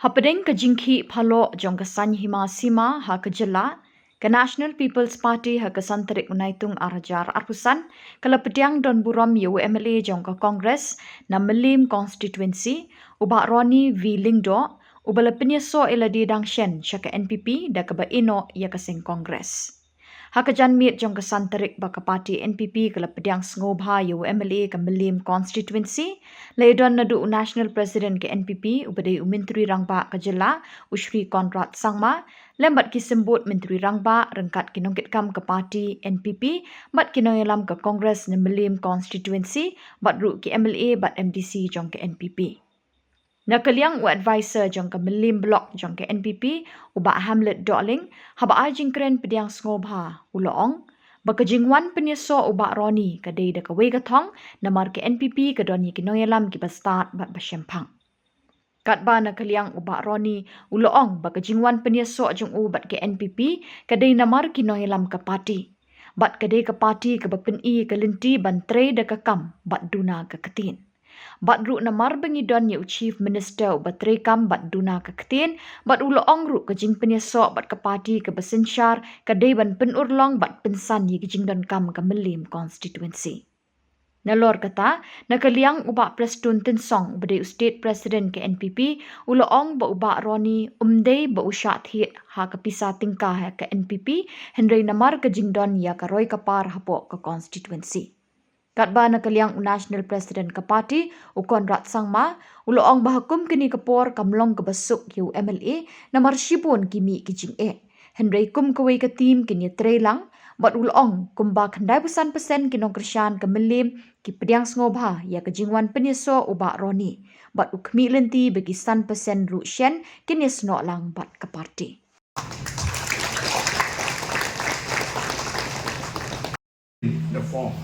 Pdiang ke jingki phalo jong ke san hima sima ha ke jela ke National People's Party ha ke santerik unaitung arajar arpusan kala Pdiang don Burom yu MLA jong ke Congress na Melim constituency uba Ronnie v Lyngdoh ubala penyeso ila di dangshen syaka NPP da ke ba ino ya ke sing Congress. Hakajan mit jong ke santerik baka parti NPP kala Pdiang ngobha yu MLA ke Melim constituency leidon nadu national president ke NPP ubadai menteri rangba ke jela Ushri Konrad Sangma lembat ki sembut menteri rangba Ryngkat ki nongkitkam ke parti NPP bat ki noyalam ke Congress ne Melim constituency bat ru ki MLA bat MDC jong ke NPP. Nakaliang u advisor jong ke Melim block jong ke NPP uba Hamlet Darling haba ajing keren Pdiang ngobha uloong bakajingwan penyeso uba Ronnie kadai da kawe gathong namar ke NPP kadoni ki noyalam ki bastart bat basyempang. Katba nakaliang uba Ronnie uloong bakajingwan penyeso jong u bat ke NPP kadai namar ki noyalam ke parti. Bat kadai ke parti ke bapeni ke lenti bantre da kakam bat duna ke ketin. Bat ru namar bengidon yu chief minister batrekam bat duna ke ketin bat uloong ru ke jing penyeso bat ke parti ke besensyar kadai ban penurlong bat pensan yi ke jing don kam ke Melim constituency. Nalor kata nakaliang uba prestun tensong ubade state president ke NPP uloong ba uba Ronnie umdei ba ushat hit ha ke pisa tingkah ha ke NPP Henry namar ke jing don ya ke roy kapar hapo ke constituency. Katba nakaliang national president ke parti ukon rat sangma uloong bahakum kini kepor kamlong ke besuk yu MLA namar shipun kimi kijing Henry kum kawai ke tim kini trelang bat uloong kumba khandai pesan pesen ki Nongkyrshan ke Melim ki Pdiang ngobha ya ke jingwan penyeso uba Ronnie bat ukmi lenti bagi san pesen ru shen kini snok lang bat ke parti. The form.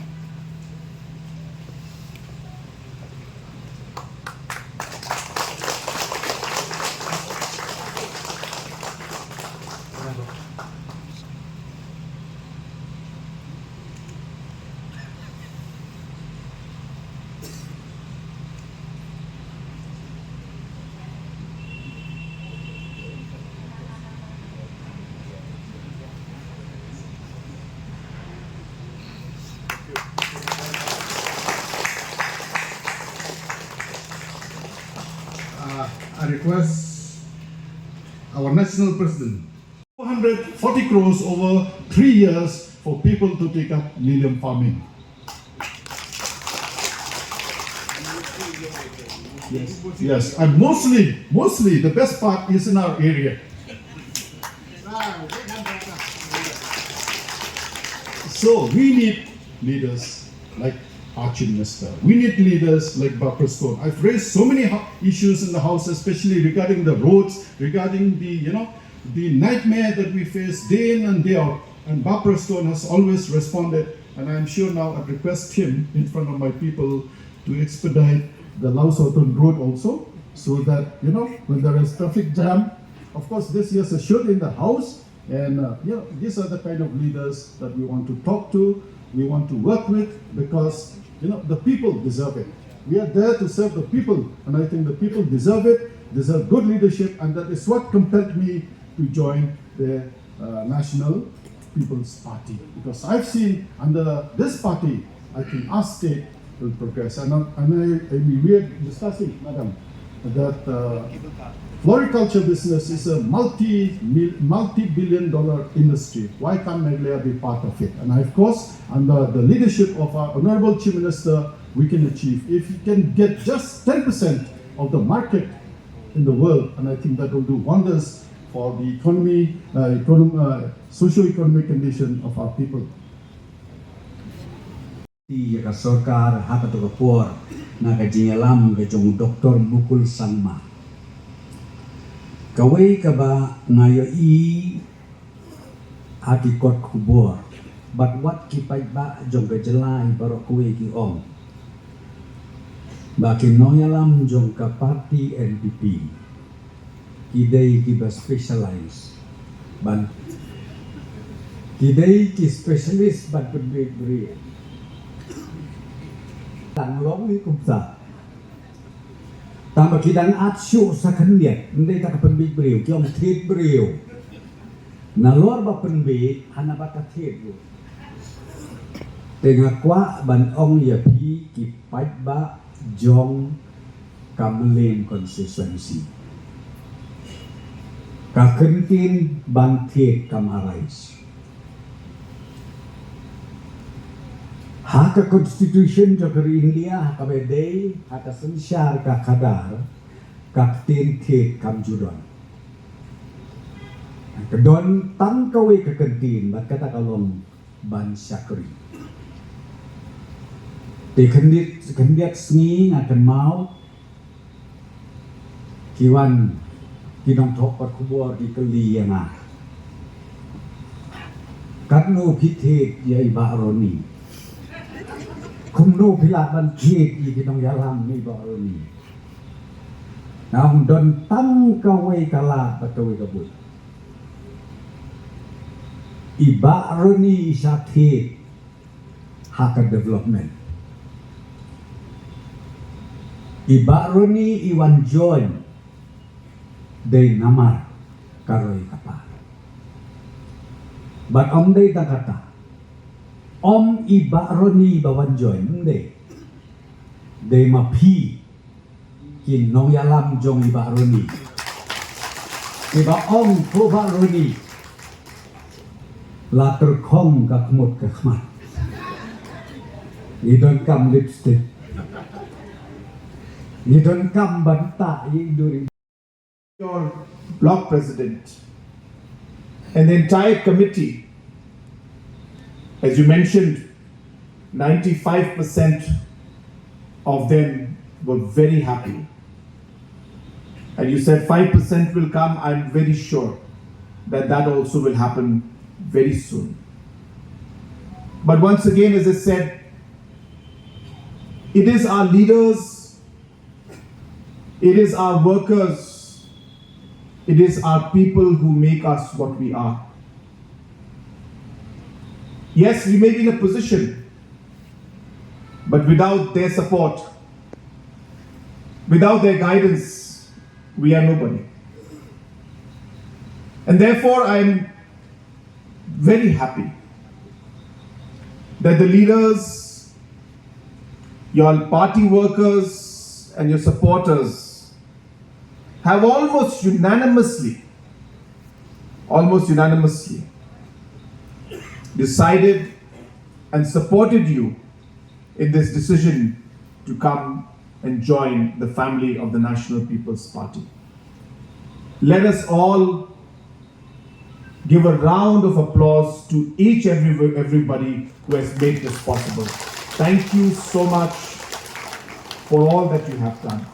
I request our national president 440 crores over 3 years for people to take up medium farming. Yes, and mostly the best part is in our area. So we need leaders like our Chief Minister. We need leaders like Bapper. I've raised so many issues in the House, especially regarding the roads, regarding the nightmare that we face day in and day out. And Bapper has always responded, and I'm sure now I request him in front of my people to expedite the Lao Southern Road also, so that when there is traffic jam, of course this year's assured in the House, and these are the kind of leaders that we want to talk to, we want to work with, because the people deserve it. We are there to serve the people, and I think the people deserve it, deserve good leadership, and that is what compelled me to join the National People's Party. Because I've seen under this party, I think our state will progress. And we are discussing, Madam, that floriculture business is a multi-billion dollar industry. Why can't Meghalaya be part of it? And of course, under the leadership of our Honorable Chief Minister, we can achieve. If we can get just 10% of the market in the world, and I think that will do wonders for the economy, socio-economic condition of our people. Di kasokar hakato Khubor na kajingalam kajong Dr. Bukul Sangma. Kawai kaba ngayo hakikot Khubor, but what kipai ba jong kajelai barok kuwe ki om. Bakin noyalam jong ka parti NPP. Kidai kiba specialize, ban kidai ki specialist ban berbeda. Tang long ni kumsa. Tama kidang atsyo sa kandiat, hindi ta kapanbig beriw, kiyong tit beriw. Nalor ba panbig, hanabat ka tit beriw. Tengah kwa ban ong ya pi kipat ba jong kamlin constituency. Kakentin ban tit kamarais. Haka constitution jokeri India haka bedai haka sensyar ka kadar kaktin tit kam judon. Kedon tang kawe kekentin bat kata kalong ban syakri. Di kendiat sengi akan mau kiwan kinong tok Khubor di keli yang katno pitit ya iba Ronnie. Kumno pila ban tit i kinong yalam ni iba Ronnie. Naung don tang kawe kala patawe kabut. Iba Ronnie isa tit haka development. Iba Ronnie iwan join day namar karoy kapa. But om day takata. Om iba Ronnie bawan join day. Day mapi kin nong yalam jong iba Ronnie. Iba om kuba Ronnie. La terkong kakmut kakmat. Idon kam lipstick. Idon kam banta during your block president and the entire committee, as you mentioned, 95% of them were very happy. And you said 5% will come. I'm very sure that that also will happen very soon. But once again, as I said, it is our leaders, it is our workers, it is our people who make us what we are. Yes, we may be in a position, but without their support, without their guidance, we are nobody. And therefore, I am very happy that the leaders, your party workers and your supporters have almost unanimously decided and supported you in this decision to come and join the family of the National People's Party. Let us all give a round of applause to each and everybody who has made this possible. Thank you so much for all that you have done.